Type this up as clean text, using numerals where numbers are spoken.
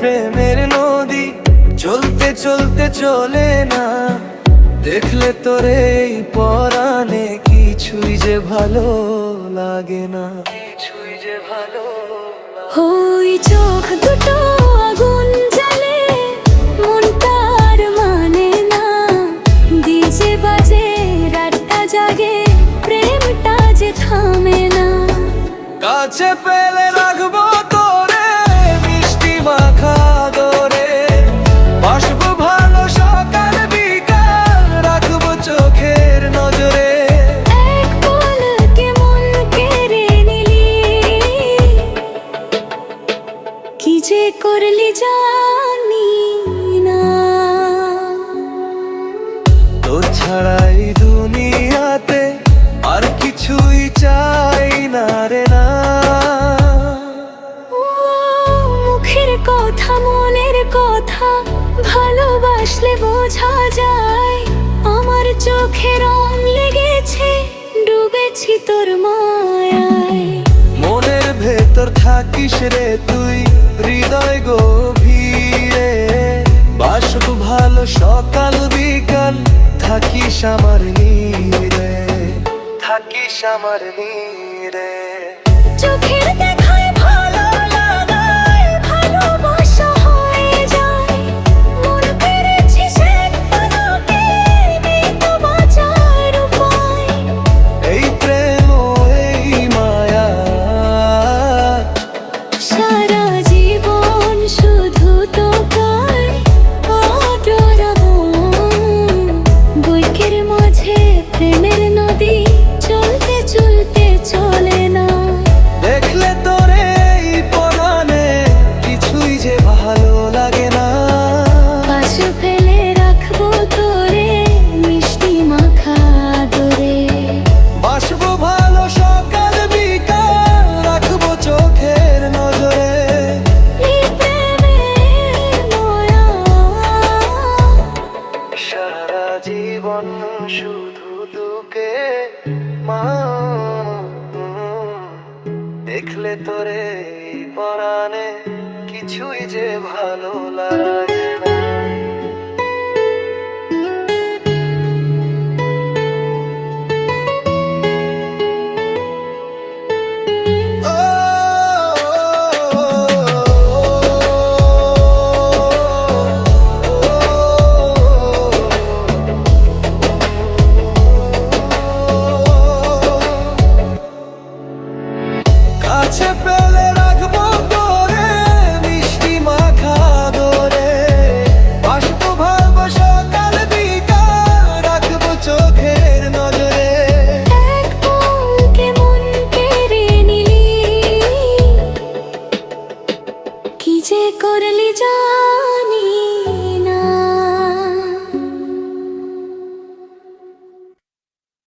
প্রেমের নদী চলতে চলতে চলে না, দেখলে তোরে এই পরাণে কিছুই যে ভালো লাগে না, কিছুই যে ভালো লাগে। ওই চোখ দুটো আগুন জ্বালে, মনটা আর মানে না, ডিজে বাজে রাতটা জাগে, প্রেমটা যে থামে না। কাছে পেলে রাখবো তোরে মিষ্টি মাখা দরে, বাসবো ভালো সকাল বিকাল, রাখবো চোখের নজরে। এক পলকে মন কেড়ে নিলি, কি যে করলি জানি না। তোর ছাড়াই দুনিয়াতে আর কিছুই চাই না রে না। মুখের কথা মনের কথা ভালোবাসলে বোঝা যায়, আমার চোখে রং লেগেছে, ডুবেছি তোর মায়ায়। মনের ভেতর থাকিস রে তুই হৃদয় গভীরে, বাসব ভালো সকাল বিকাল, থাকিস আমার নীরে, থাকিস আমার নীরে। চোখের দেখায় ভালো লাগায়, ভালোবাসা হয়ে যায়, মন পেরেছি সে তোকে, নেই তো বাঁচার উপায়। এই প্রেম ও এই মায়া সারা জীবন শুধু তোকাই আদরাবো, বৈকের মাঝে প্রেমের নদী চলতে চলতে চলে না। দেখলে তোরে এই পরাণে কিছুই যে ভালো লাগে না। পাশ ফেলে রাখবো তোরে মিষ্টি মাখা দরে, বাসবো ভালো সকাল বিকাল, রাখবো চোখের নজরে। এই প্রেমের মায়া। সারা জীবন শুধু তোকে মা, দেখলে তোরে এই পরাণে কিছুই যে ভালো লাগে না।